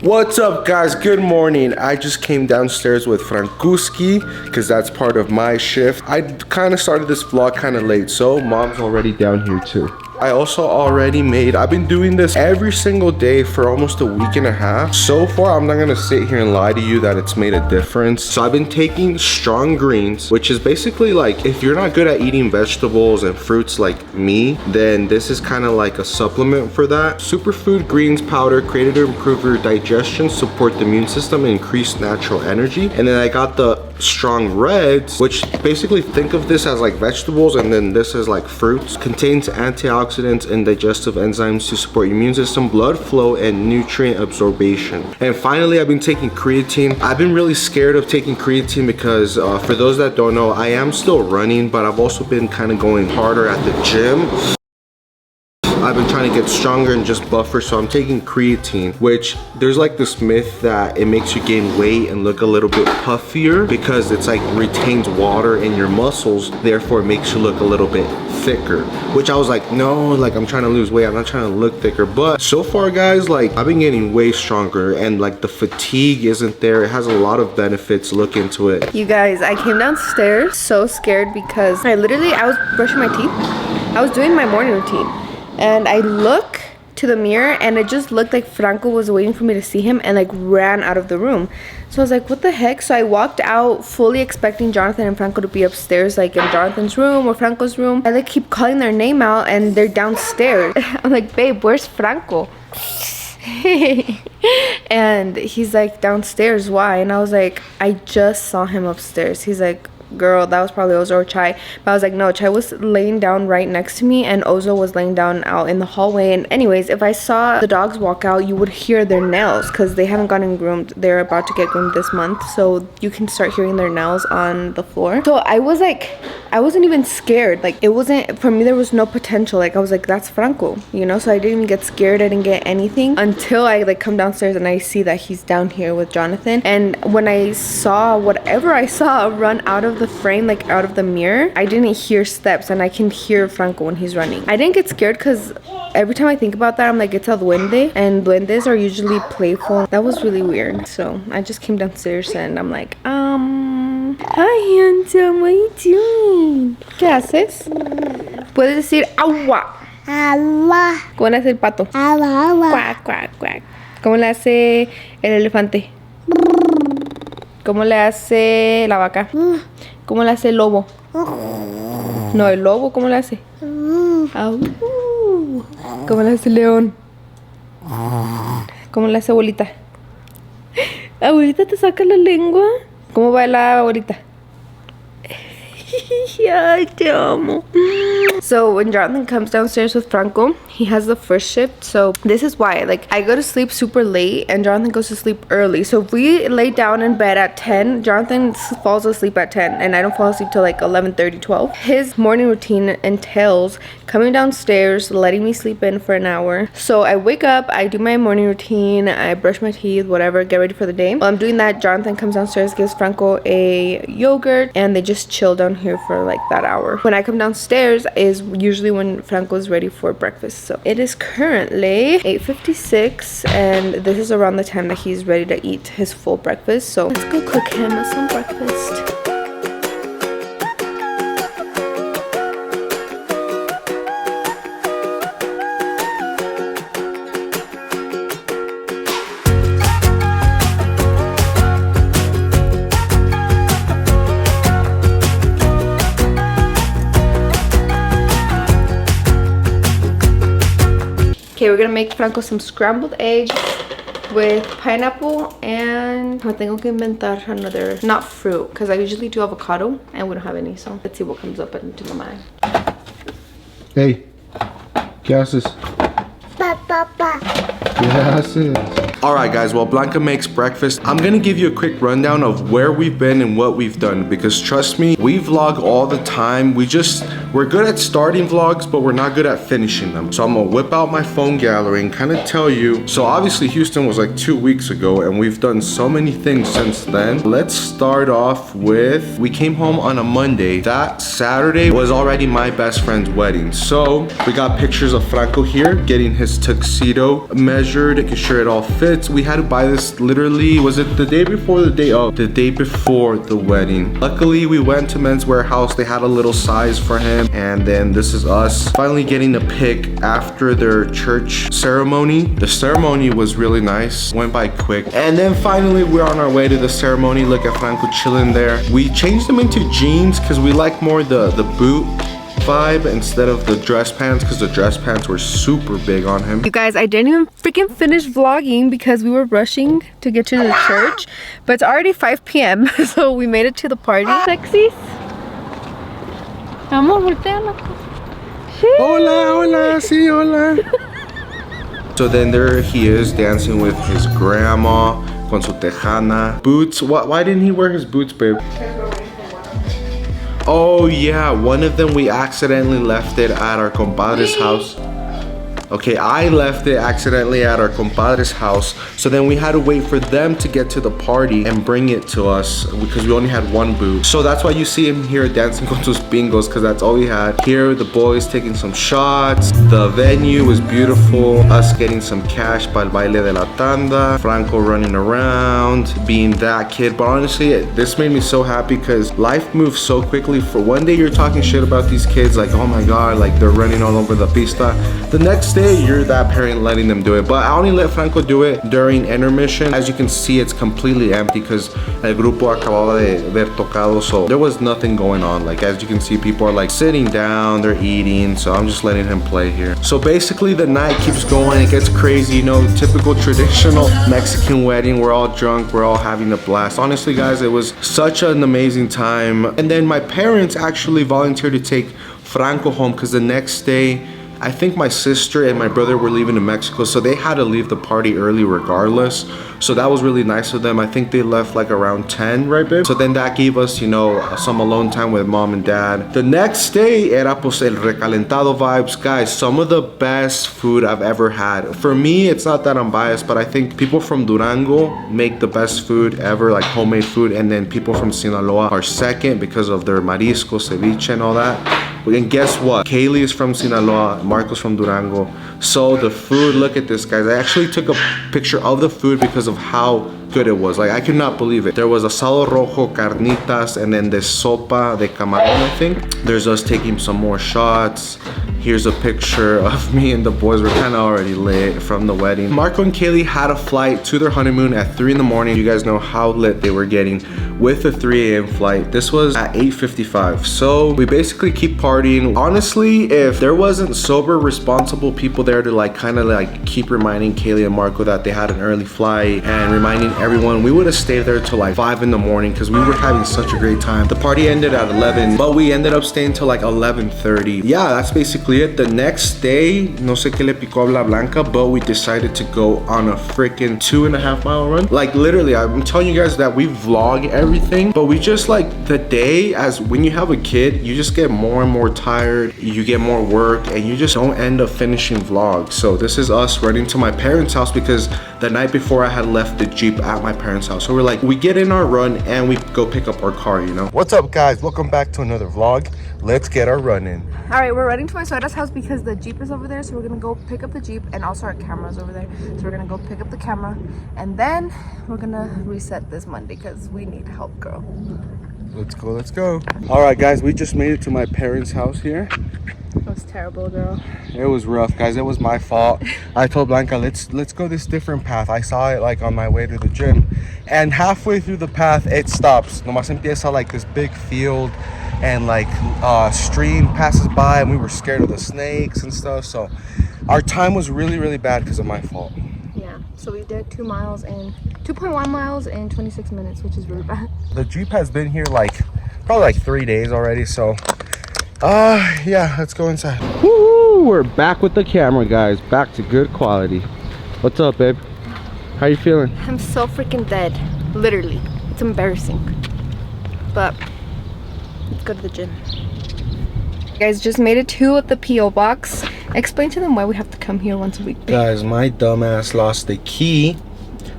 What's up, guys? Good morning. I just came downstairs with Frankuski because that's part of my shift. I kind of started this vlog kind of late, so mom's already down here too. I also already I've been doing this every single day for almost a week and a half. So far, I'm not gonna sit here and lie to you that it's made a difference. So I've been taking strong greens, which is basically like, if you're not good at eating vegetables and fruits like me, then this is kind of like a supplement for that. Superfood greens powder created to improve your digestion, support the immune system, and increase natural energy. And then I got the strong reds, which basically think of this as like vegetables, and then this is like fruits. Contains antioxidants and digestive enzymes to support your immune system, blood flow, and nutrient absorption. And finally, I've been taking creatine. I've been really scared of taking creatine because for those that don't know, I am still running, but I've also been kind of going harder at the gym. I've been trying to get stronger and just buffer, so I'm taking creatine, which there's like this myth that it makes you gain weight and look a little bit puffier because it's like retains water in your muscles, therefore it makes you look a little bit thicker, which I was like, no, like I'm trying to lose weight, I'm not trying to look thicker. But so far, guys, like I've been getting way stronger, and like the fatigue isn't there. It has a lot of benefits. Look into it. You guys, I came downstairs so scared because I was brushing my teeth. I was doing my morning routine, and I look to the mirror and it just looked like Franco was waiting for me to see him and like ran out of the room. So I was like, what the heck? So I walked out fully expecting Jonathan and Franco to be upstairs, like in Jonathan's room or Franco's room. I like keep calling their name out and they're downstairs. I'm like, babe, where's Franco? And he's like, downstairs. Why? And I was like, I just saw him upstairs. He's like, girl, that was probably Ozo or Chai. But I was like, no, Chai was laying down right next to me and Ozo was laying down out in the hallway. And anyways, if I saw the dogs walk out, you would hear their nails because they haven't gotten groomed. They're about to get groomed this month, so you can start hearing their nails on the floor. So I was like, I wasn't even scared. Like, it wasn't, for me, there was no potential. Like, I was like, that's Franco, you know? So I didn't even get scared. I didn't get anything until I like come downstairs and I see that he's down here with Jonathan. And when I saw whatever I saw run out of the frame, like out of the mirror, I didn't hear steps, and I can hear Franco when he's running. I didn't get scared because every time I think about that, I'm like, it's a duende, and duendes are usually playful. That was really weird. So I just came downstairs and I'm like, hi handsome, what are you doing? ¿Qué haces? Puedes decir agua. Agua. ¿Cómo le hace el pato? Agua, agua. Quack, quack, quack. ¿Cómo le hace el elefante? ¿Cómo le hace la vaca? ¿Cómo le hace el lobo? No, el lobo, ¿cómo le hace? Au. ¿Cómo le hace el león? ¿Cómo le hace abuelita? ¿Abuelita te saca la lengua? ¿Cómo va la abuelita? Ay, te amo. So when Jonathan comes downstairs with Franco, he has the first shift. So this is why, like, I go to sleep super late and Jonathan goes to sleep early. So if we lay down in bed at 10, Jonathan falls asleep at 10 and I don't fall asleep till like 11:30, 12. His morning routine entails coming downstairs, letting me sleep in for an hour. So I wake up, I do my morning routine, I brush my teeth, whatever, get ready for the day. While I'm doing that, Jonathan comes downstairs, gives Franco a yogurt, and they just chill down here for like that hour. When I come downstairs is usually when Franco is ready for breakfast. So it is currently 8:56 and this is around the time that he's ready to eat his full breakfast. So let's go cook him some breakfast. Okay, we're gonna make Franco some scrambled eggs with pineapple, and I tengo que inventar another, not fruit, because I usually do avocado and we don't have any, so let's see what comes up into my mind. Hey, ¿qué haces? Papa. ¿Qué haces? Alright guys, while Blanca makes breakfast, I'm gonna give you a quick rundown of where we've been and what we've done, because trust me, we vlog all the time. We just we're good at starting vlogs, but we're not good at finishing them. So I'm gonna whip out my phone gallery and kind of tell you. So obviously Houston was like 2 weeks ago and we've done so many things since then. Let's start off with, we came home on a Monday. That Saturday was already my best friend's wedding. So we got pictures of Franco here getting his tuxedo measured, making sure it all fits. We had to buy this literally, was it the day before the day of? The day before the wedding. Luckily we went to Men's Warehouse. They had a little size for him. And then this is us finally getting a pic after their church ceremony. The ceremony was really nice, went by quick. And then finally we're on our way to the ceremony. Look at Franco chilling there. We changed them into jeans because we like more the boot vibe instead of the dress pants, because the dress pants were super big on him. You guys, I didn't even freaking finish vlogging because we were rushing to get to the church, but it's already 5 p.m. so we made it to the party. Sexy. Amor, voltea. Hola, hola, sí, hola. So then there he is dancing with his grandma con su tejana. Boots, why didn't he wear his boots, babe? Oh yeah, one of them we accidentally left it at our compadre's house. Okay, I left it accidentally at our compadre's house. So then we had to wait for them to get to the party and bring it to us because we only had one boot. So that's why you see him here dancing con sus bingos, because that's all we had. Here, the boys taking some shots. The venue was beautiful. Us getting some cash para el baile de la tanda. Franco running around, being that kid. But honestly, this made me so happy because life moves so quickly. For one day, you're talking shit about these kids, like, oh my God, like they're running all over the pista. The next day, you're that parent letting them do it. But I only let Franco do it during intermission. As you can see, it's completely empty because el grupo acababa de ver tocado, so there was nothing going on. Like, as you can see, people are like sitting down, they're eating, so I'm just letting him play here. So basically the night keeps going, it gets crazy, you know, typical traditional Mexican wedding. We're all drunk, we're all having a blast. Honestly guys, it was such an amazing time. And then my parents actually volunteered to take Franco home because the next day I think my sister and my brother were leaving to Mexico, so they had to leave the party early regardless. So that was really nice of them. I think they left like around 10, right, babe? So then that gave us, you know, some alone time with mom and dad. The next day, era pues el recalentado vibes. Guys, some of the best food I've ever had. For me, it's not that I'm biased, but I think people from Durango make the best food ever, like homemade food. And then people from Sinaloa are second because of their marisco, ceviche, and all that. And guess what? Kaylee is from Sinaloa, Marco's from Durango. So the food, look at this, guys. I actually took a picture of the food because of how good it was. Like, I could not believe it. There was asado rojo, carnitas, and then the sopa de camarón, I think. There's us taking some more shots. Here's a picture of me and the boys. We're kind of already lit from the wedding. Marco and Kaylee had a flight to their honeymoon at 3 in the morning. You guys know how lit they were getting with the 3 a.m. flight. This was at 8:55. So we basically keep partying. Honestly, if there wasn't sober, responsible people there to like kind of like keep reminding Kaylee and Marco that they had an early flight and reminding everyone, we would have stayed there till like 5 in the morning because we were having such a great time. The party ended at 11, but we ended up staying till like 11:30. Yeah, that's basically it. The next day, no sé qué le picó a Blanca, but we decided to go on a freaking 2.5 mile run. Like literally, I'm telling you guys that we vlog everything, but we just like the day, as when you have a kid, you just get more and more tired, you get more work, and you just don't end up finishing vlogs. So this is us running to my parents' house because the night before I had left the Jeep at my parents' house. So we're like, we get in our run and we go pick up our car, you know? What's up guys? Welcome back to another vlog. Let's get our run in. All right, we're running to my suegra's house because the Jeep is over there, so we're gonna go pick up the Jeep, and also our camera's over there, so we're gonna go pick up the camera, and then we're gonna reset this Monday because we need help, girl. Let's go, let's go. All right guys, we just made it to my parents' house here. It was terrible, girl. It was rough, guys. It was my fault. I told Blanca, let's go this different path. I saw it like on my way to the gym, and halfway through the path it stops. Nomás empieza like this big field, and like stream passes by, and we were scared of the snakes and stuff. So our time was really bad because of my fault. Yeah, so we did 2.1 miles in 26 minutes, which is really bad. The Jeep has been here like probably like 3 days already, so yeah, let's go inside. Woo, we're back with the camera, guys. Back to good quality. What's up, babe? How you feeling? I'm so freaking dead, literally. It's embarrassing, but let's go to the gym. Guys, just made it to the P.O. box. Explain to them why we have to come here once a week. Guys, my dumbass lost the key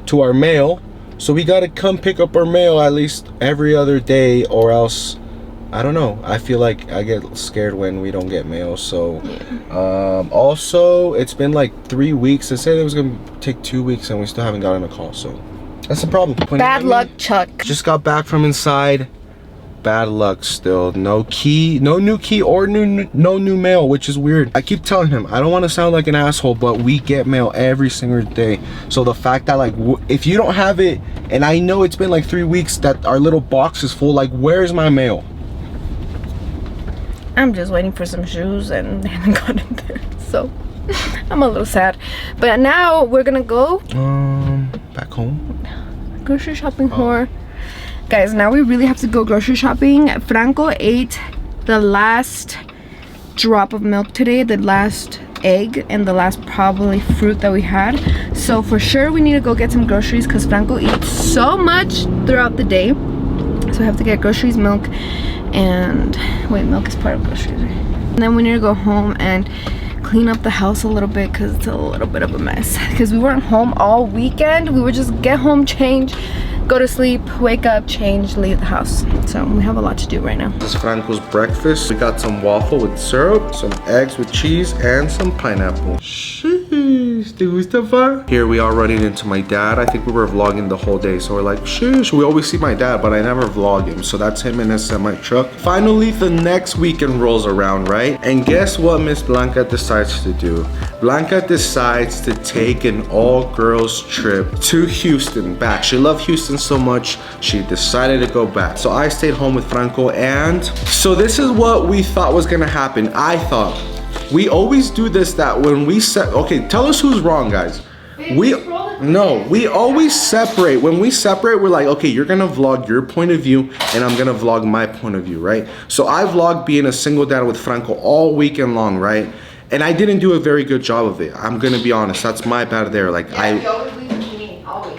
to our mail, so we gotta come pick up our mail at least every other day, or else I don't know, I feel like I get scared when we don't get mail. So also it's been like 3 weeks. They said it was gonna take 2 weeks and we still haven't gotten a call, so that's the problem. Bad luck, Chuck. Just got back from inside. Bad luck still. No key, no new key, or no new mail, which is weird. I keep telling him I don't want to sound like an asshole, but we get mail every single day. So the fact that like if you don't have it, and I know it's been like 3 weeks that our little box is full, like where's my mail? I'm just waiting for some shoes and they haven't gotten there, so I'm a little sad. But now we're gonna go back home, grocery shopping. Whore. Guys, now we really have to go grocery shopping. Franco ate the last drop of milk today, the last egg, and the last probably fruit that we had. So for sure we need to go get some groceries because Franco eats so much throughout the day. So we have to get groceries, milk, and wait, milk is part of groceries, right? And then we need to go home and clean up the house a little bit because it's a little bit of a mess. Because we weren't home all weekend. We would just get home, change, go to sleep, wake up, change, leave the house. So we have a lot to do right now. This is Franco's breakfast. We got some waffle with syrup, some eggs with cheese, and some pineapple. Sheesh, ¿te gusta, pa? Here we are running into my dad. I think we were vlogging the whole day, so we're like, sheesh. We always see my dad, but I never vlog him. So that's him in his semi truck. Finally, the next weekend rolls around, right? And guess what Miss Blanca decides to do? Blanca decides to take an all-girls trip to Houston back. She loved Houston so much, she decided to go back. So I stayed home with Franco, and so this is what we thought was gonna happen. I thought we always do this, that when we set, okay, tell us who's wrong, guys. We always separate. When we separate, we're like, okay, you're gonna vlog your point of view and I'm gonna vlog my point of view, right? So I vlogged being a single dad with Franco all weekend long, right? And I didn't do a very good job of it. I'm gonna be honest, that's my bad there. Like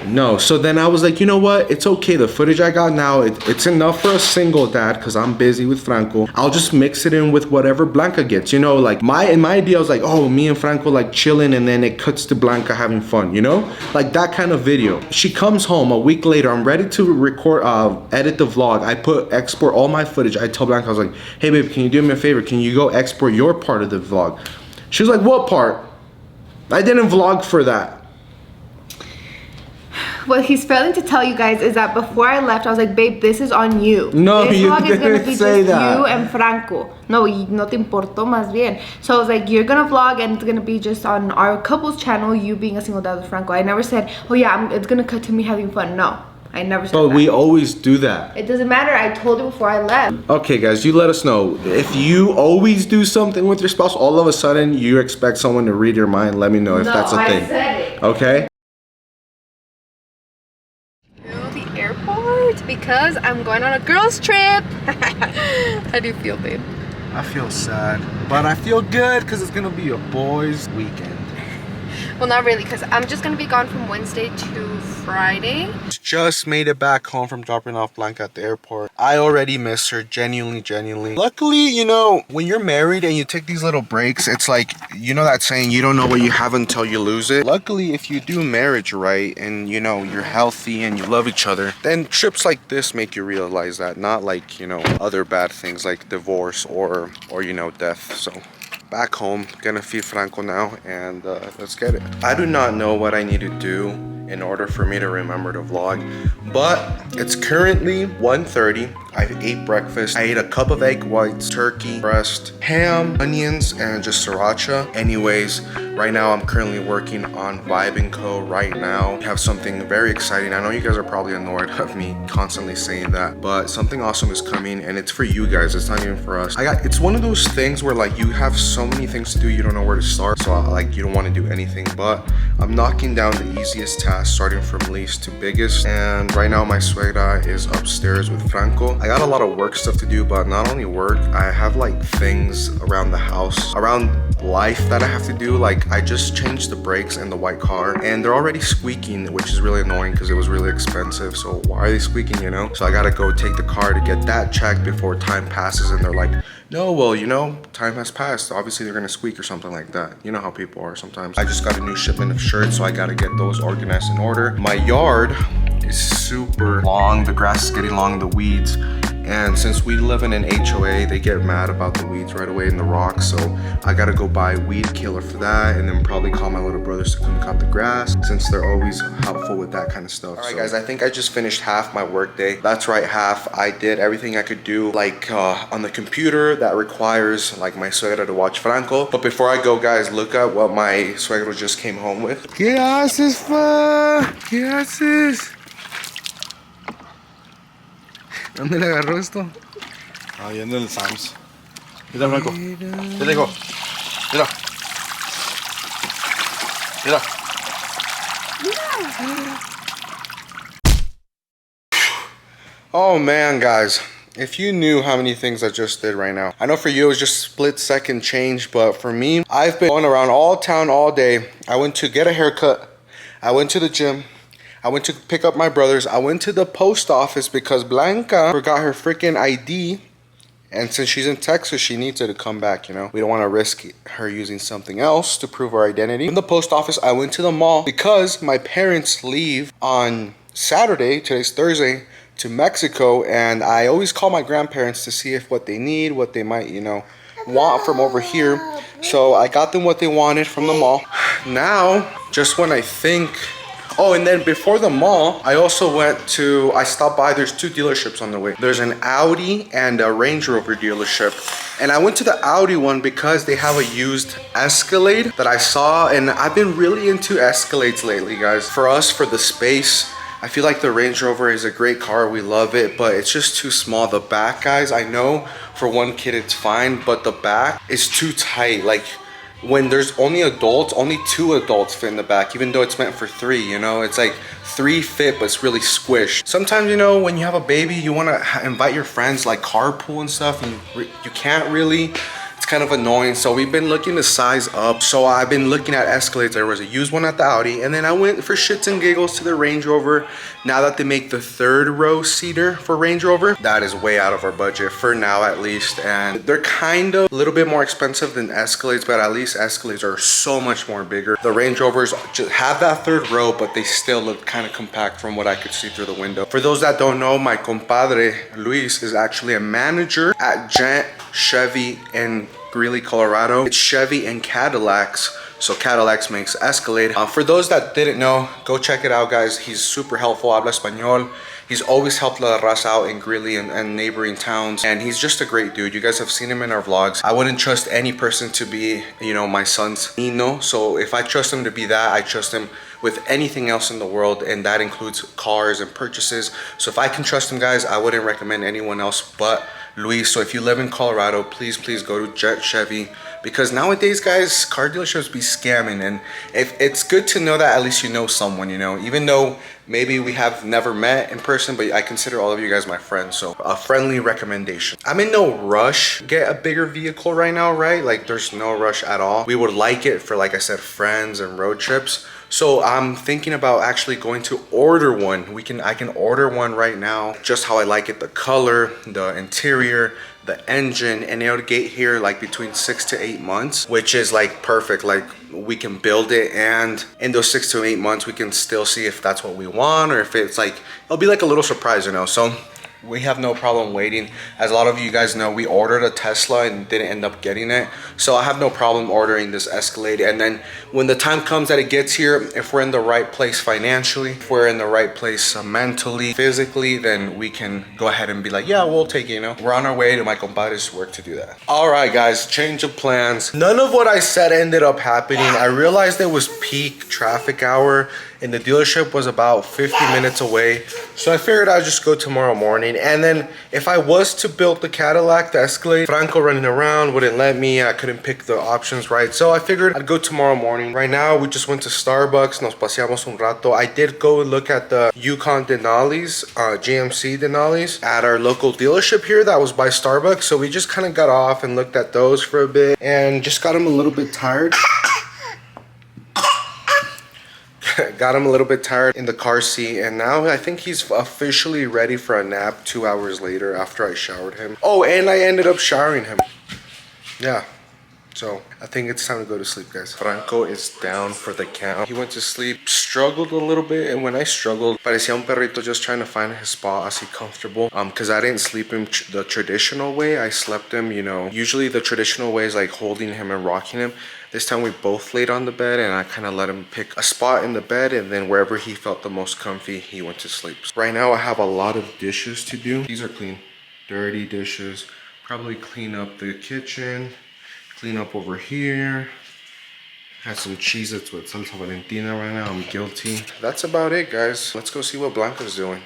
no, so then I was like, you know what? It's okay. The footage I got now, it's enough for a single dad because I'm busy with Franco. I'll just mix it in with whatever Blanca gets. You know, like in my idea, I was like, oh, me and Franco like chilling, and then it cuts to Blanca having fun. You know, like that kind of video. She comes home a week later. I'm ready to record, edit the vlog. I export all my footage. I tell Blanca, I was like, hey babe, can you do me a favor? Can you go export your part of the vlog? She was like, what part? I didn't vlog for that. What he's failing to tell you guys is that before I left, I was like, babe, this is on you. No, this you vlog is gonna didn't be say just that. you and Franco. No, no te importó más bien. So I was like, you're gonna vlog and it's gonna be just on our couple's channel, you being a single dad with Franco. I never said, oh yeah, it's gonna cut to me having fun. No, I never said that. But we always do that. It doesn't matter. I told you before I left. Okay, guys, you let us know. If you always do something with your spouse, all of a sudden you expect someone to read your mind, let me know if that's a thing. I said it. Okay? Airport because I'm going on a girls trip. How do you feel, babe? I feel sad, but I feel good because it's gonna be a boys' weekend. Well, not really, because I'm just gonna be gone from Wednesday to Friday. Just made it back home from dropping off Blanca at the airport. I already miss her, genuinely. Luckily, you know, when you're married and you take these little breaks, it's like, you know that saying, you don't know what you have until you lose it. Luckily, if you do marriage right and, you know, you're healthy and you love each other, then trips like this make you realize that, not like, you know, other bad things like divorce or you know, death. So back home, gonna feed Franco now, and let's get it. I do not know what I need to do in order for me to remember to vlog, but it's currently 1:30. I ate breakfast. I ate a cup of egg whites, turkey breast, ham, onions, and just sriracha. Anyways, right now I'm currently working on Vibe & Co. right now. We have something very exciting. I know you guys are probably annoyed of me constantly saying that, but something awesome is coming, and it's for you guys. It's not even for us. It's one of those things where like you have so many things to do, you don't know where to start. So like you don't want to do anything, but I'm knocking down the easiest task, starting from least to biggest. And right now my suegra is upstairs with Franco. I got a lot of work stuff to do, but not only work, I have like things around the house, around life that I have to do. Like, I just changed the brakes in the white car and they're already squeaking, which is really annoying because it was really expensive. So why are they squeaking, you know? So I gotta go take the car to get that checked before time passes, and they're like, no, well, you know, time has passed. Obviously, they're gonna squeak or something like that. You know how people are sometimes. I just got a new shipment of shirts, so I gotta get those organized in order. My yard is super long. The grass is getting long, the weeds. And since we live in an HOA, they get mad about the weeds right away in the rocks. So I gotta go buy weed killer for that, and then probably call my little brothers to come cut the grass, since they're always helpful with that kind of stuff. All right, guys, I think I just finished half my work day. That's right, half. I did everything I could do, like on the computer that requires like my suegra to watch Franco. But before I go, guys, look at what my suegro just came home with. ¿Qué haces, fa? ¿Qué haces? ¿Dónde le agarró esto? Ahí en el Sam's. Mira, Franco. ¿Qué te digo? Mira. Mira. Oh man, guys. If you knew how many things I just did right now. I know for you it was just split second change, but for me, I've been going around all town all day. I went to get a haircut. I went to the gym. I went to pick up my brothers. I went to the post office because Blanca forgot her freaking ID. And since she's in Texas, she needs it to come back, you know. We don't want to risk her using something else to prove her identity. In the post office, I went to the mall because my parents leave on Saturday, today's Thursday, to Mexico. And I always call my grandparents to see if what they need, what they might, you know, want from over here. So I got them what they wanted from the mall. Now, just when I think... Oh, and then before the mall, I also I stopped by, there's two dealerships on the way. There's an Audi and a Range Rover dealership. And I went to the Audi one because they have a used Escalade that I saw, and I've been really into Escalades lately, guys. For us, for the space, I feel like the Range Rover is a great car, we love it, but it's just too small. The back, guys, I know for one kid it's fine, but the back is too tight. Like, when there's only adults, only 2 adults fit in the back, even though it's meant for 3, you know? It's like 3 fit, but it's really squished. Sometimes, you know, when you have a baby, you want to invite your friends, like carpool and stuff, and you can't really. It's kind of annoying. So we've been looking to size up. So I've been looking at Escalades. There was a used one at the Audi, and then I went for shits and giggles to the Range Rover. Now that they make the 3rd row seater for Range Rover, that is way out of our budget for now, at least. And they're kind of a little bit more expensive than Escalades, but at least Escalades are so much more bigger. The Range Rovers just have that 3rd row, but they still look kind of compact from what I could see through the window. For those that don't know, my compadre Luis is actually a manager at Gent Chevy in Greeley, Colorado. It's Chevy and Cadillacs. So Cadillacs makes Escalade. For those that didn't know, go check it out, guys. He's super helpful, habla español. He's always helped La Raza out in Greeley and neighboring towns. And he's just a great dude. You guys have seen him in our vlogs. I wouldn't trust any person to be, you know, my son's Nino. So if I trust him to be that, I trust him with anything else in the world, and that includes cars and purchases. So if I can trust him, guys, I wouldn't recommend anyone else but Luis. So if you live in Colorado, please go to Jet Chevy, because nowadays, guys, car dealerships be scamming, and if it's good to know that at least you know someone, you know, even though maybe we have never met in person, but I consider all of you guys my friends. So a friendly recommendation. I'm in no rush to get a bigger vehicle right now, right? Like, there's no rush at all. We would like it for, like I said, friends and road trips. So I'm thinking about actually going to order one. I can order one right now, just how I like it, the color, the interior, the engine, and it'll get here like between 6 to 8 months, which is like perfect. Like, we can build it, and in those 6 to 8 months we can still see if that's what we want, or if it's like, it'll be like a little surprise, you know. So we have no problem waiting. As a lot of you guys know, we ordered a Tesla and didn't end up getting it. So I have no problem ordering this Escalade. And then when the time comes that it gets here, if we're in the right place financially, if we're in the right place mentally, physically, then we can go ahead and be like, yeah, we'll take it, you know. We're on our way to my compadre's work to do that. All right, guys, change of plans. None of what I said ended up happening. I realized it was peak traffic hour and the dealership was about 50 minutes away. So I figured I'd just go tomorrow morning. morning. And then if I was to build the Cadillac, the Escalade, Franco running around wouldn't let me. I couldn't pick the options right. So I figured I'd go tomorrow morning. Right now, we just went to Starbucks. Nos paseamos un rato. I did go look at the Yukon Denali's, GMC Denali's at our local dealership here that was by Starbucks. So we just kind of got off and looked at those for a bit and just got him a little bit tired. Got him a little bit tired in the car seat, and now I think he's officially ready for a nap 2 hours later after I showered him. Oh, and I ended up showering him. Yeah. So I think it's time to go to sleep, guys. Franco is down for the count. He went to sleep, struggled a little bit, and when I struggled, parecía un perrito just trying to find his spot, así comfortable. Because I didn't sleep him the traditional way. I slept him, you know, usually the traditional way is like holding him and rocking him. This time we both laid on the bed and I kind of let him pick a spot in the bed, and then wherever he felt the most comfy, he went to sleep. Right now I have a lot of dishes to do. These are clean, dirty dishes. Probably clean up the kitchen. Clean up over here. Had some Cheez-Its with salsa Valentina right now. I'm guilty. That's about it, guys. Let's go see what Blanca's doing.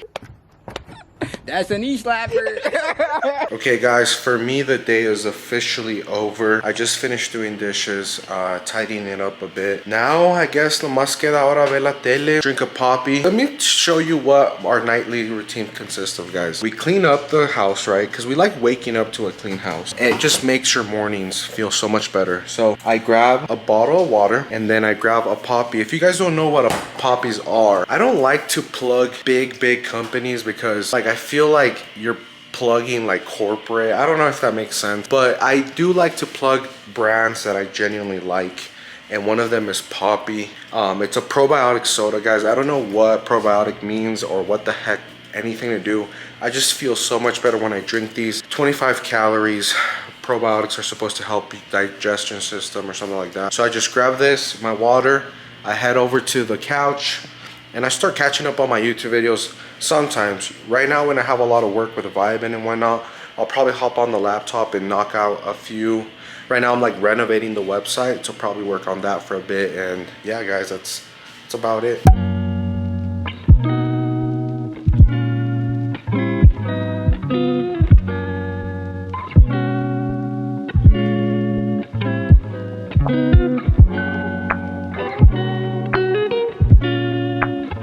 That's a knee slapper. Okay, guys, for me, the day is officially over. I just finished doing dishes, tidying it up a bit. Now, I guess, nomás queda ahora ver la tele, drink a poppy. Let me show you what our nightly routine consists of, guys. We clean up the house, right? Because we like waking up to a clean house. It just makes your mornings feel so much better. So I grab a bottle of water and then I grab a poppy. If you guys don't know what a poppies are, I don't like to plug big companies because, like, I feel like you're plugging like corporate. I don't know if that makes sense, but I do like to plug brands that I genuinely like, and one of them is Poppy. It's a probiotic soda, guys. I don't know what probiotic means or what the heck anything to do. I just feel so much better when I drink these. 25 calories. Probiotics are supposed to help your digestion system or something like that. So I just grab this, my water, I head over to the couch, and I start catching up on my YouTube videos sometimes. Right now, when I have a lot of work with Vibin and whatnot, I'll probably hop on the laptop and knock out a few. Right now, I'm like renovating the website, so probably work on that for a bit. And yeah, guys, that's about it.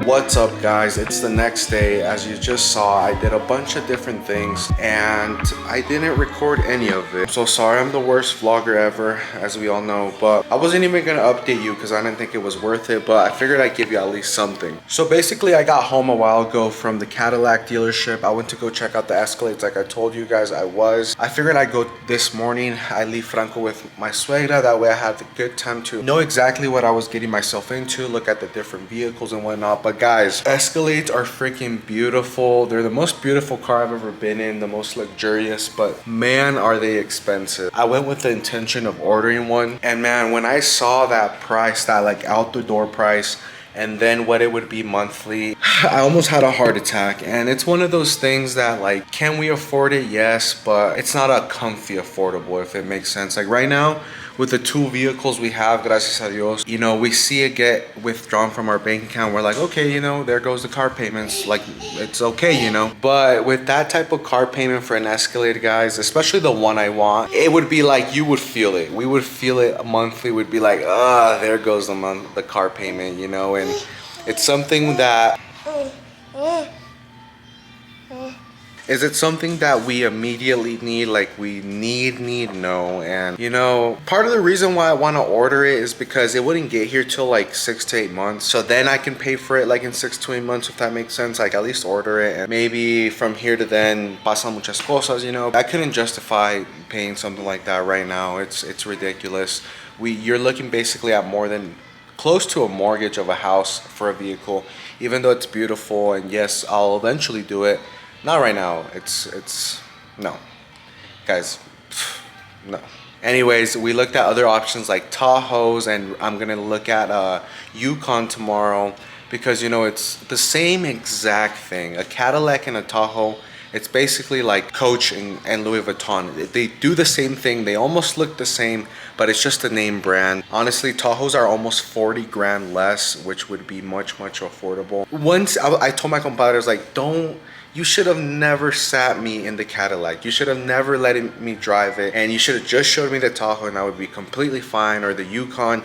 What's up, guys? It's the next day. As you just saw, I did a bunch of different things and I didn't record any of it. So sorry, I'm the worst vlogger ever, as we all know, but I wasn't even gonna update you because I didn't think it was worth it, but I figured I'd give you at least something. So basically, I got home a while ago from the Cadillac dealership. I went to go check out the Escalades like I told you guys I was. I figured I'd go this morning. I leave Franco with my suegra. That way I had a good time to know exactly what I was getting myself into, look at the different vehicles and whatnot. But guys, Escalades are freaking beautiful. They're the most beautiful car I've ever been in, the most luxurious, but man, are they expensive. I went with the intention of ordering one, and man, when I saw that price, that like out the door price, and then what it would be monthly, I almost had a heart attack. And it's one of those things that, like, can we afford it? Yes, but it's not a comfy affordable, if it makes sense. Like right now, with the two vehicles we have, gracias a Dios, you know, we see it get withdrawn from our bank account. We're like, okay, you know, there goes the car payments. Like, it's okay, you know. But with that type of car payment for an Escalade, guys, especially the one I want, it would be like, you would feel it. We would feel it monthly. Would be like, there goes the car payment, you know. And it's something that... Is it something that we immediately need? Like, we need, no. And, you know, part of the reason why I want to order it is because it wouldn't get here till like 6 to 8 months. So then I can pay for it like in 6 to 8 months, if that makes sense. Like, at least order it. And maybe from here to then, pasan muchas cosas, you know. I couldn't justify paying something like that right now. It's ridiculous. You're looking basically at more than close to a mortgage of a house for a vehicle, even though it's beautiful. And yes, I'll eventually do it. Not right now. It's no, guys, no. Anyways, we looked at other options like Tahoes, and I'm gonna look at Yukon tomorrow because, you know, it's the same exact thing. A Cadillac and a Tahoe, it's basically like Coach and Louis Vuitton. They do the same thing. They almost look the same, but it's just a name brand. Honestly, Tahoes are almost 40 grand less, which would be much affordable. Once I told my compadres, like, don't you should have never sat me in the Cadillac. You should have never let me drive it. And you should have just showed me the Tahoe and I would be completely fine, or the Yukon.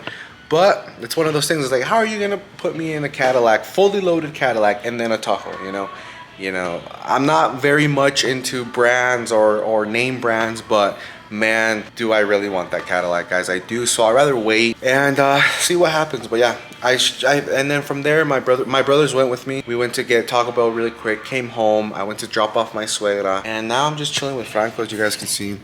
But it's one of those things. It's like, how are you gonna put me in a Cadillac, fully loaded Cadillac, and then a Tahoe? You know, I'm not very much into brands or name brands, but man, do I really want that Cadillac, guys. I do. So I'd rather wait and see what happens. But yeah, and then from there, my brothers went with me. We went to get Taco Bell really quick, came home. I went to drop off my suegra, and now I'm just chilling with Franco, as you guys can see.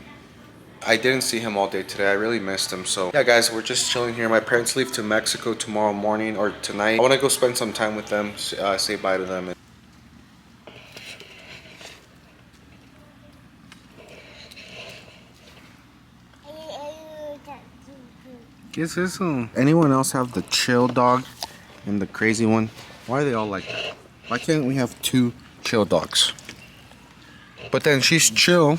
I didn't see him all day today. I really missed him. So yeah, guys, we're just chilling here. My parents leave to Mexico tomorrow morning or tonight. I want to go spend some time with them, say bye to them. ¿Qué es eso? Anyone else have the chill dog and the crazy one? Why are they all like that? Why can't we have two chill dogs? But then she's chill,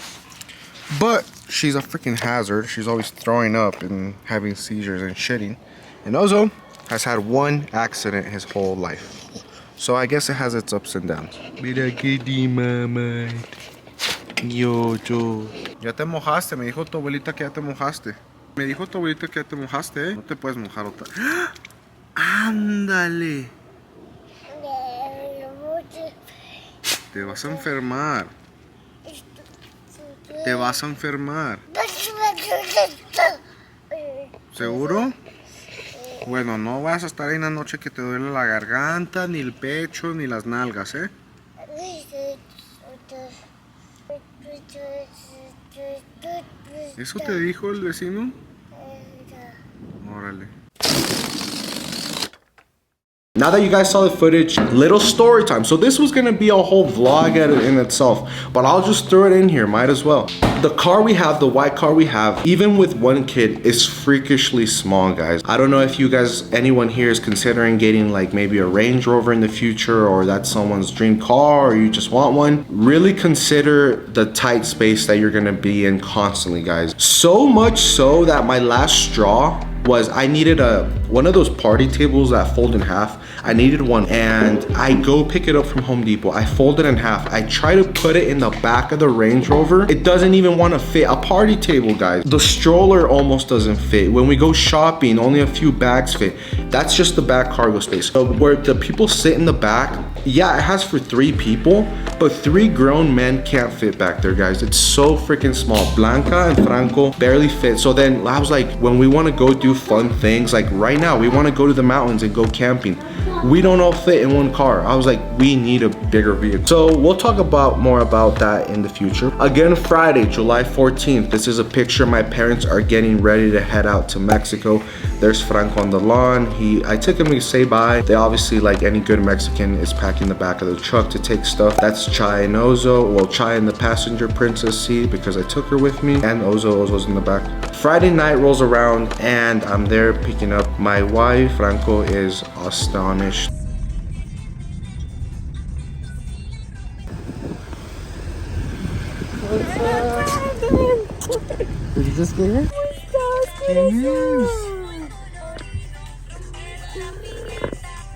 but she's a freaking hazard. She's always throwing up and having seizures and shitting. And Ozo has had one accident his whole life. So I guess it has its ups and downs. Mira que di mamá. Yo. Ya te mojaste, me dijo tu abuelita que ya te mojaste. Me dijo tu abuelita que ya te mojaste, ¿eh? No te puedes mojar otra. ¡Ándale! Te vas a enfermar. Te vas a enfermar. ¿Seguro? Bueno, no vas a estar ahí en la noche que te duele la garganta, ni el pecho, ni las nalgas, ¿eh? ¿Eso te dijo el vecino? Órale. Now that you guys saw the footage, little story time. So this was gonna be a whole vlog in itself, but I'll just throw it in here, might as well. The car we have, the white car we have, even with one kid, is freakishly small, guys. I don't know if you guys, anyone here is considering getting like maybe a Range Rover in the future, or that's someone's dream car, or you just want one. Really consider the tight space that you're gonna be in constantly, guys. So much so that my last straw was I needed one of those party tables that fold in half. I needed one, and I go pick it up from Home Depot. I fold it in half. I try to put it in the back of the Range Rover. It doesn't even want to fit. A party table, guys. The stroller almost doesn't fit. When we go shopping, only a few bags fit. That's just the back cargo space. So where the people sit in the back, yeah, it has for 3 people, but 3 grown men can't fit back there, guys. It's so freaking small. Blanca and Franco barely fit. So then I was like, when we want to go do fun things, like right now, we want to go to the mountains and go camping. We don't all fit in one car. I was like, we need a bigger vehicle. So we'll talk more about that in the future. Again, Friday, July 14th. This is a picture. My parents are getting ready to head out to Mexico. There's Franco on the lawn. I took him to say bye. They obviously, like any good Mexican, is packing the back of the truck to take stuff. That's Chai and Ozo. Well, Chai in the passenger princess seat because I took her with me, and Ozo's in the back. Friday night rolls around and I'm there picking up my wife. Franco is astonished. Did you just get here?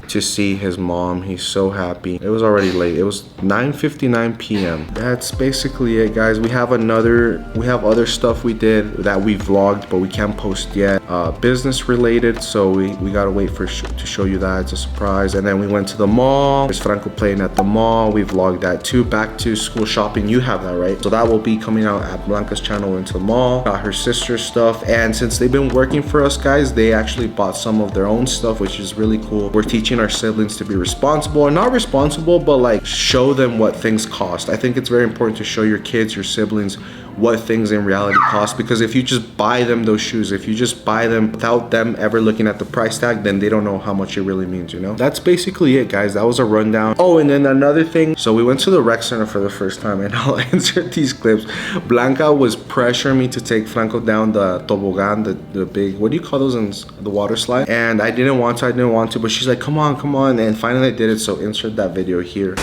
To see his mom, he's so happy. It was already late. It was 9:59 p.m. That's basically it, guys. We have other stuff we did that we vlogged, but we can't post yet. Business related, so we gotta wait to show you that. It's a surprise. And then we went to the mall. There's Franco playing at the mall. We vlogged that too. Back to school shopping. You have that, right? So that will be coming out at Blanca's channel. Into the mall. Got her sister's stuff, and since they've been working for us, guys, they actually bought some of their own stuff, which is really cool. We're teaching our siblings to be responsible, or not responsible, but like show them what things cost. I think it's very important to show your kids, your siblings, what things in reality cost, because if you just buy them those shoes, if you just buy them without them ever looking at the price tag, then they don't know how much it really means, you know? That's basically it, guys. That was a rundown. Oh, and then another thing, so we went to the rec center for the first time, and I'll insert these clips. Blanca was pressuring me to take Franco down the toboggan, the big, what do you call those, in the water slide? And I didn't want to, but she's like, come on, and finally I did it, so insert that video here.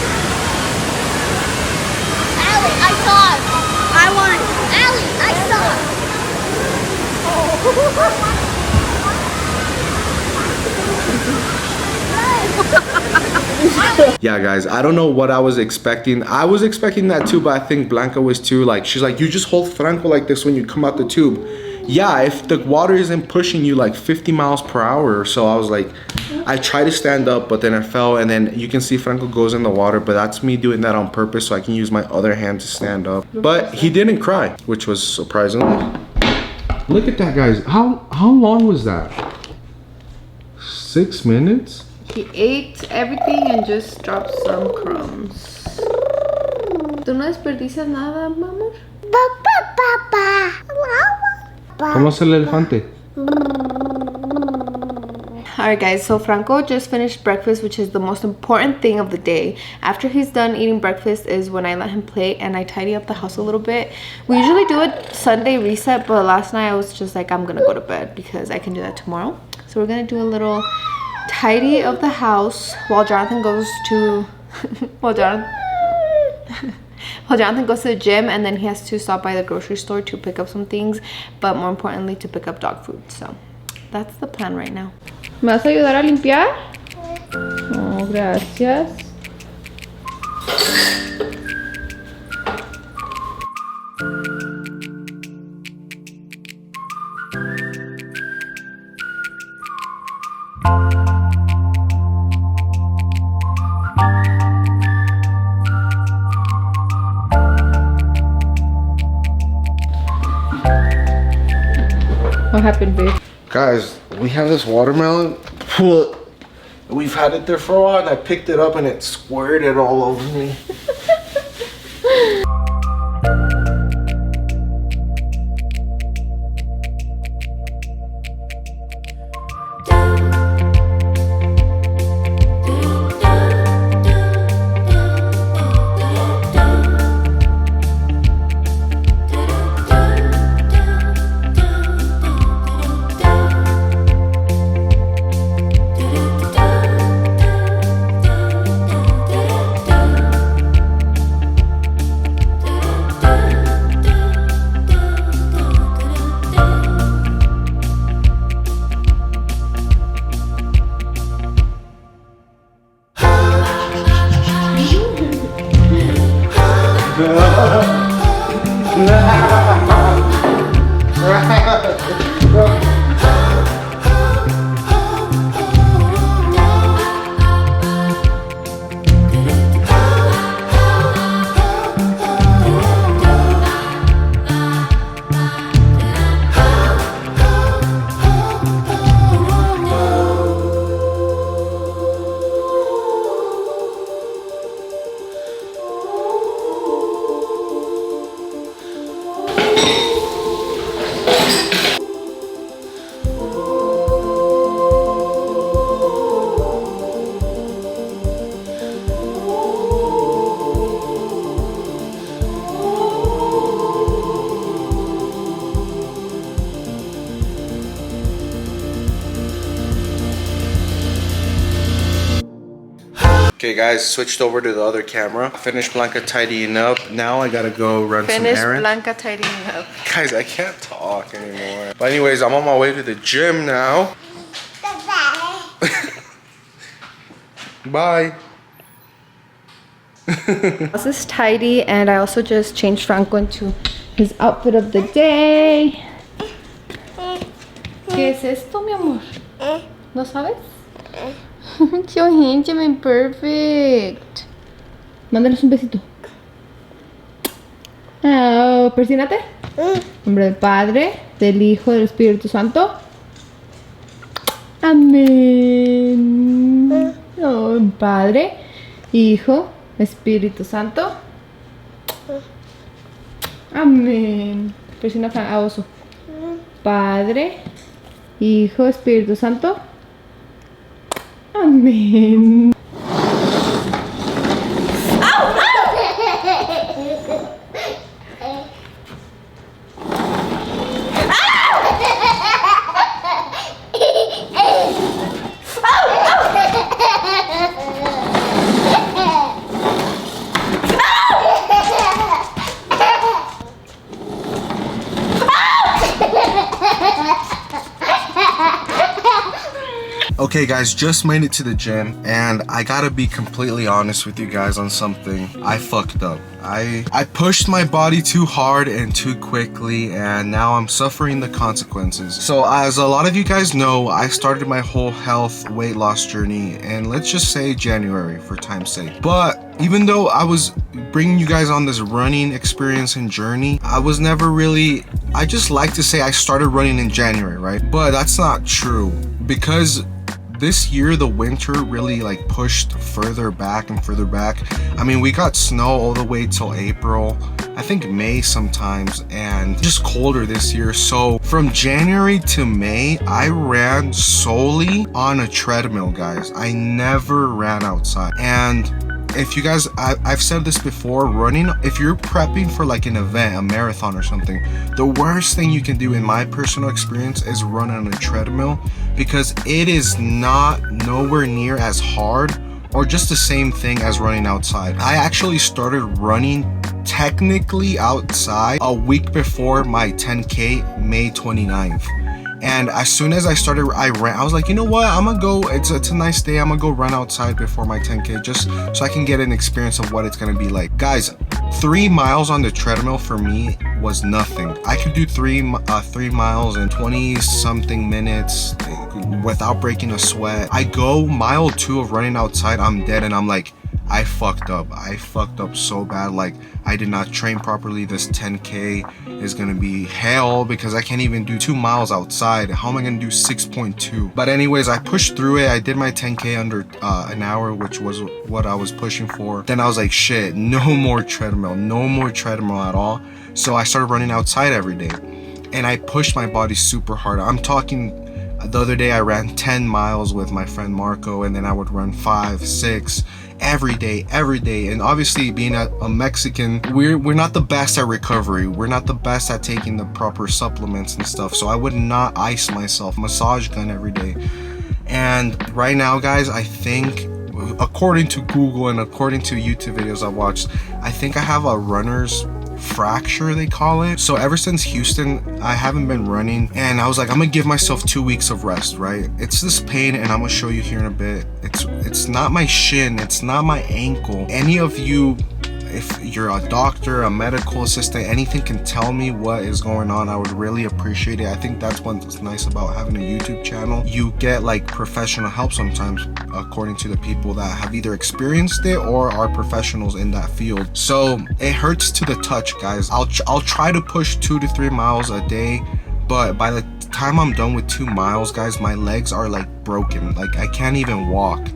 I Yeah, guys, I don't know what I was expecting. I was expecting that too, but I think Blanca was too. Like, she's like, you just hold Franco like this when you come out the tube. Yeah, if the water isn't pushing you like 50 miles per hour or so, I was like, I tried to stand up, but then I fell, and then you can see Franco goes in the water, but that's me doing that on purpose so I can use my other hand to stand up. But he didn't cry, which was surprising. Look at that, guys. How long was that? 6 minutes? He ate everything and just dropped some crumbs. ¿Tú no desperdicias nada, amor? ¿Cómo es el elefante? Alright guys, so Franco just finished breakfast, which is the most important thing of the day. After he's done eating breakfast is when I let him play and I tidy up the house a little bit. We usually do a Sunday reset, but last night I was just like, I'm gonna go to bed because I can do that tomorrow. So we're gonna do a little tidy of the house while Jonathan goes to while Jonathan goes to the gym, and then he has to stop by the grocery store to pick up some things, but more importantly to pick up dog food. So that's the plan right now. ¿Me vas a ayudar a limpiar? Oh, gracias. What happened, babe? Guys, we have this watermelon. We've had it there for a while, and I picked it up and it squirted all over me. Okay guys, switched over to the other camera. Finished Blanca tidying up. Now I gotta go run some errands. Blanca tidying up. Guys, I can't talk anymore. But anyways, I'm on my way to the gym now. Bye. This is tidy, and I also just changed Franco into his outfit of the day. ¿Qué es esto, mi amor? ¿No sabes? Yo, Benjamin, perfect. Mándanos un besito. Oh, persínate. En nombre del Padre, del Hijo, del Espíritu Santo. Amén. Oh, Padre, Hijo, Espíritu Santo. Amén. Persina a oso. Padre, Hijo, Espíritu Santo. Amén. Okay guys, just made it to the gym and I gotta be completely honest with you guys on something. I fucked up. I pushed my body too hard and too quickly and now I'm suffering the consequences. So as a lot of you guys know, I started my whole health weight loss journey and let's just say January for time's sake. But even though I was bringing you guys on this running experience and journey, I was never really, I just like to say I started running in January, right? But that's not true because this year the winter really like pushed further back and further back. I mean, we got snow all the way till April, I think May sometimes, and just colder this year. So from January to May, I ran solely on a treadmill, guys. I never ran outside. And if you guys, I've said this before, running, if you're prepping for like an event, a marathon or something, the worst thing you can do in my personal experience is run on a treadmill because it is not nowhere near as hard or just the same thing as running outside. I actually started running technically outside a week before my 10K, May 29th. And as soon as I started, I ran. I was like, you know what? I'm gonna go. It's a nice day. I'm gonna go run outside before my 10K just so I can get an experience of what it's gonna be like. Guys, 3 miles on the treadmill for me was nothing. I could do 3 miles in 20 something minutes without breaking a sweat. I go mile 2 of running outside, I'm dead, and I'm like, I fucked up. I fucked up so bad. Like, I did not train properly. This 10K is gonna be hell because I can't even do 2 miles outside. How am I gonna do 6.2? But anyways, I pushed through it. I did my 10K under an hour, which was what I was pushing for. Then I was like, shit, no more treadmill at all. So I started running outside every day and I pushed my body super hard. I'm talking, the other day I ran 10 miles with my friend Marco, and then I would run 5, 6 every day. And obviously being a Mexican, we're not the best at recovery. We're not the best at taking the proper supplements and stuff. So I would not ice myself, massage gun every day. And right now, guys, I think according to Google and according to YouTube videos I watched, I think I have a runner's fracture, they call it. So ever since Houston, I haven't been running, and I was like, I'm gonna give myself 2 weeks of rest, right? It's this pain, and I'm gonna show you here in a bit. It's not my shin, it's not my ankle. Any of you, if you're a doctor, a medical assistant, anything can tell me what is going on, I would really appreciate it. I think that's what's nice about having a YouTube channel. You get like professional help sometimes according to the people that have either experienced it or are professionals in that field. So it hurts to the touch, guys. I'll try to push 2 to 3 miles a day, but by the time I'm done with 2 miles, guys, my legs are like broken. Like I can't even walk.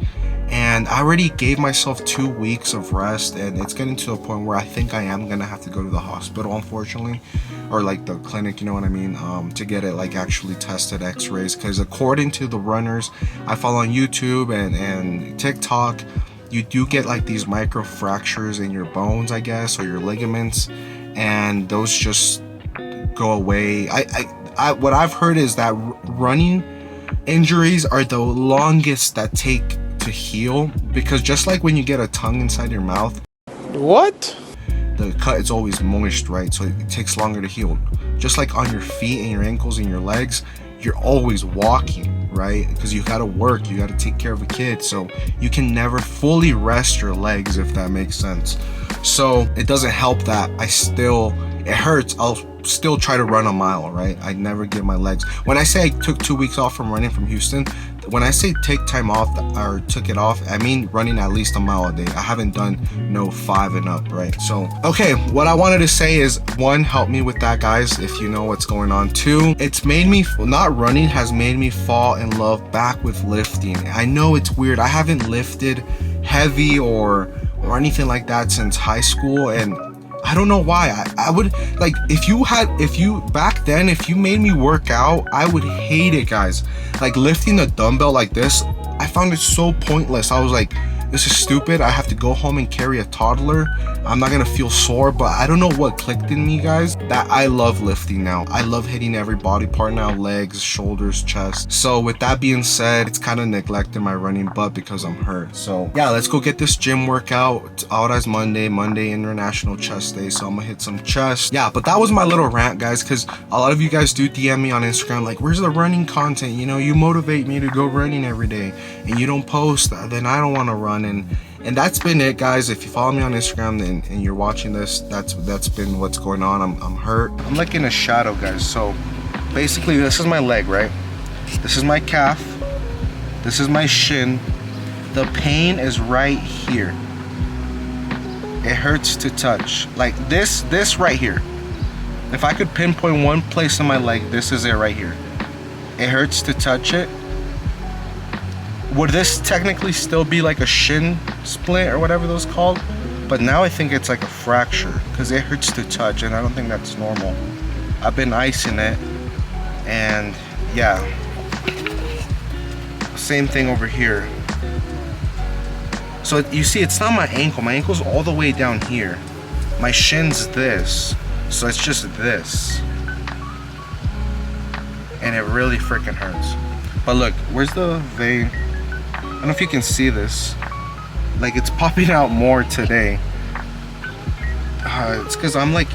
And I already gave myself 2 weeks of rest, and it's getting to a point where I think I am gonna have to go to the hospital, unfortunately, or like the clinic, you know what I mean, to get it like actually tested, x-rays, because according to the runners I follow on YouTube and TikTok, you do get like these micro fractures in your bones, I guess, or your ligaments, and those just go away. I what I've heard is that running injuries are the longest that take to heal, because just like when you get a tongue inside your mouth, What? the cut is always moist, right? So it takes longer to heal. Just like on your feet and your ankles and your legs, you're always walking, right? Because you gotta work, you gotta take care of a kid, so you can never fully rest your legs, if that makes sense. So it doesn't help that it hurts. I'll still try to run a mile, right? I never give my legs. When I say I took 2 weeks off from running from Houston, when I say take time off or took it off, I mean running at least a mile a day. I haven't done no 5 and up, right? So, okay, what I wanted to say is, 1, help me with that, guys, if you know what's going on. 2, it's made me, not running has made me fall in love back with lifting. I know it's weird. I haven't lifted heavy or anything like that since high school, and I don't know why. I would like, if you back then, if you made me work out, I would hate it, guys. Like lifting a dumbbell like this, I found it so pointless. I was like, this is stupid. I have to go home and carry a toddler. I'm not gonna feel sore, but I don't know what clicked in me, guys, that I love lifting now. I love hitting every body part now, legs, shoulders, chest. So with that being said, it's kind of neglecting my running butt because I'm hurt. So yeah, let's go get this gym workout out as Monday International Chest Day. So I'm gonna hit some chest. Yeah, but that was my little rant, guys, because a lot of you guys do DM me on Instagram like, where's the running content? You know, you motivate me to go running every day and you don't post, then I don't want to run. And that's been it, guys. If you follow me on Instagram and you're watching this, that's been what's going on. I'm hurt. I'm like in a shadow, guys. So basically this is my leg, right? This is my calf. This is my shin. The pain is right here. It hurts to touch. Like this right here. If I could pinpoint one place in my leg, this is it right here. It hurts to touch it. Would this technically still be like a shin splint or whatever those called? But now I think it's like a fracture because it hurts to touch, and I don't think that's normal. I've been icing it, and yeah. Same thing over here. So you see, it's not my ankle. My ankle's all the way down here. My shin's this. So it's just this. And it really freaking hurts. But look, where's the vein? I don't know if you can see this. Like, it's popping out more today. It's because I'm like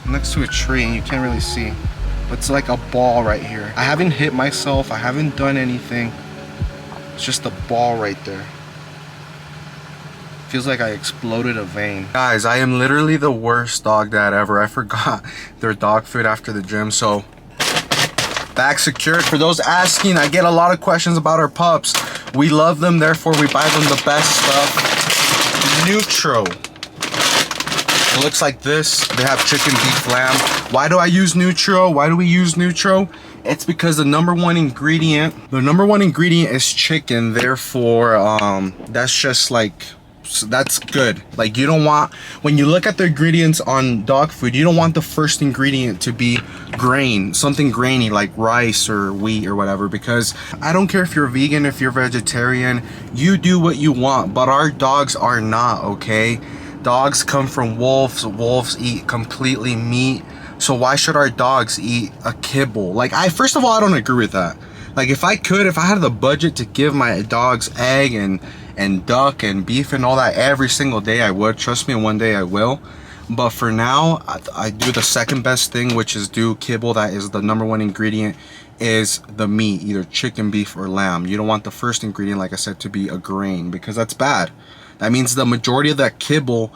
next to a tree and you can't really see. But it's like a ball right here. I haven't hit myself. I haven't done anything. It's just a ball right there. Feels like I exploded a vein. Guys, I am literally the worst dog dad ever. I forgot their dog food after the gym, so bag secured. For those asking, I get a lot of questions about our pups. We love them, therefore we buy them the best stuff. Neutro. It looks like this. They have chicken, beef, lamb. Why do I use Neutro? Why do we use Neutro? It's because the number one ingredient is chicken. Therefore, that's just like, so that's good. Like, you don't want, when you look at the ingredients on dog food, you don't want the first ingredient to be grain, something grainy like rice or wheat or whatever, because I don't care if you're vegan, if you're vegetarian, you do what you want, but our dogs are not, okay? Dogs come from wolves. Wolves eat completely meat. So why should our dogs eat a kibble? Like, first of all, I don't agree with that. Like, if I had the budget to give my dogs egg and duck and beef and all that every single day, I would. Trust me, one day I will. But for now, I do the second best thing, which is do kibble. That is the number one ingredient, is the meat, either chicken, beef, or lamb. You don't want the first ingredient, like I said, to be a grain, because that's bad. That means the majority of that kibble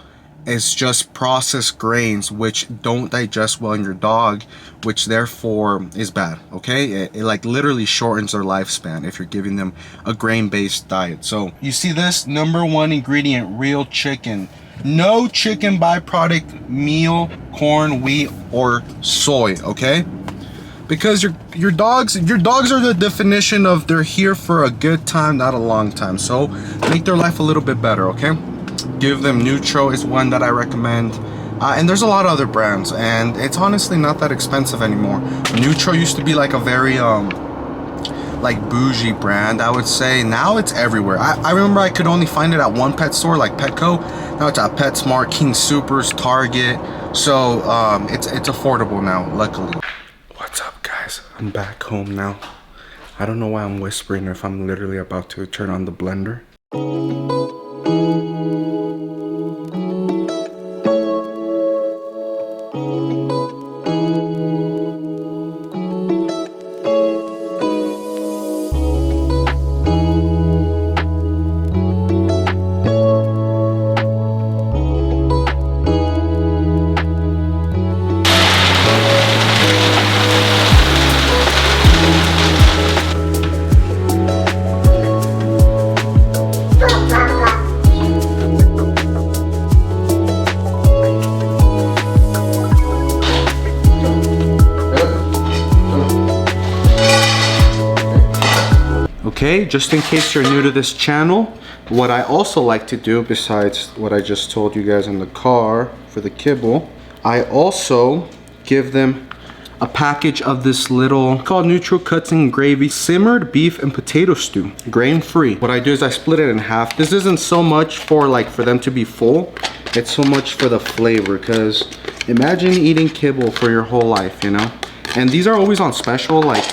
is just processed grains, which don't digest well in your dog, which therefore is bad, okay? It like literally shortens their lifespan if you're giving them a grain-based diet. So you see this number one ingredient, real chicken. No chicken byproduct, meal, corn, wheat, or soy, okay? Because your dogs are the definition of they're here for a good time, not a long time. So make their life a little bit better, okay? Give them Neutro is one that I recommend. And there's a lot of other brands, and it's honestly not that expensive anymore. Neutro used to be like a very like bougie brand, I would say. Now it's everywhere. I remember I could only find it at one pet store, like Petco. Now it's at PetSmart, King Supers, Target. So it's affordable now, luckily. What's up, guys? I'm back home now. I don't know why I'm whispering, or if I'm literally about to turn on the blender. Okay, just in case you're new to this channel, what I also like to do, besides what I just told you guys in the car for the kibble, I also give them a package of this little called neutral cuts and gravy simmered beef and potato stew, grain free. What I do is I split it in half. This isn't so much for them to be full, it's so much for the flavor, because imagine eating kibble for your whole life, you know. And these are always on special, like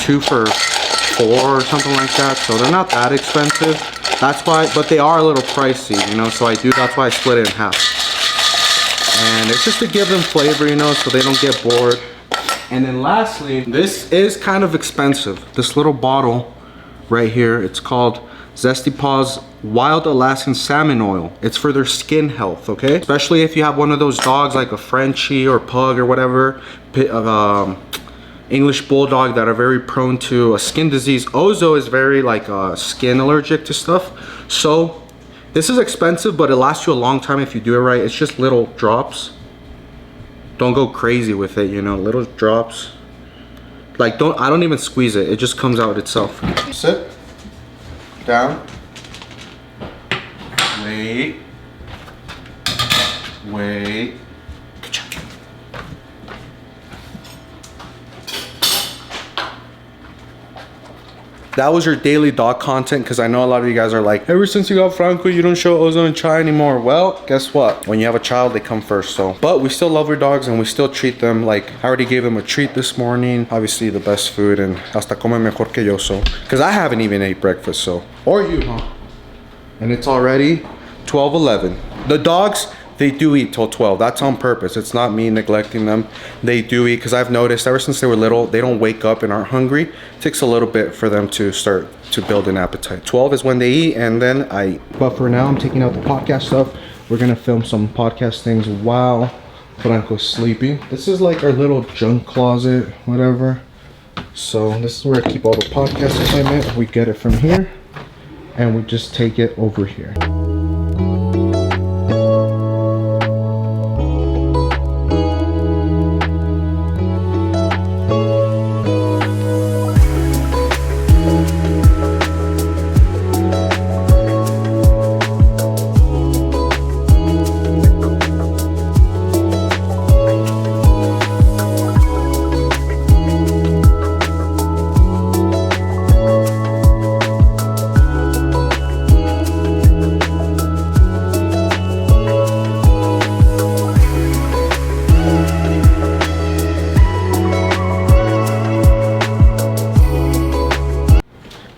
2 for $4 or something like that, so they're not that expensive. That's why, but they are a little pricey, you know, so that's why I split it in half. And it's just to give them flavor, you know, so they don't get bored. And then lastly, this is kind of expensive. This little bottle right here, it's called Zesty Paws Wild Alaskan Salmon Oil. It's for their skin health, okay? Especially if you have one of those dogs like a Frenchie or Pug or whatever, English Bulldog, that are very prone to a skin disease. Ozo is very like skin allergic to stuff. So this is expensive, but it lasts you a long time if you do it right. It's just little drops. Don't go crazy with it, you know, little drops. Like I don't even squeeze it. It just comes out itself. Sit down. Wait. That was your daily dog content, because I know a lot of you guys are like, ever since you got Franco, you don't show Ozone and Chai anymore. Well, guess what? When you have a child, they come first. So, but we still love our dogs and we still treat them like, I already gave them a treat this morning. Obviously the best food, and hasta come mejor que yo, so. Because I haven't even ate breakfast, so. Or you, huh? And it's already 12:11. The dogs, they do eat till 12. That's on purpose. It's not me neglecting them. They do eat, because I've noticed ever since they were little, they don't wake up and aren't hungry. It takes a little bit for them to start to build an appetite. 12 is when they eat, and then I eat. But for now, I'm taking out the podcast stuff. We're gonna film some podcast things while Franco's sleeping. This is like our little junk closet, whatever. So this is where I keep all the podcast equipment. We get it from here, and we just take it over here.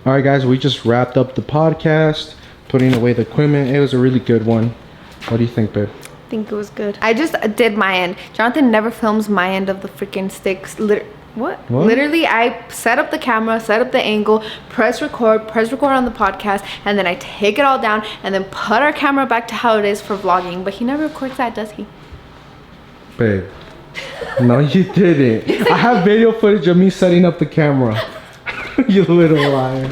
All right, guys, we just wrapped up the podcast, putting away the equipment. It was a really good one. What do you think, babe? I think it was good. I just did my end. Jonathan never films my end of the freaking sticks. What? Literally, I set up the camera, set up the angle, press record on the podcast, and then I take it all down and then put our camera back to how it is for vlogging. But he never records that, does he? Babe, no, you didn't. I have video footage of me setting up the camera. You little liar.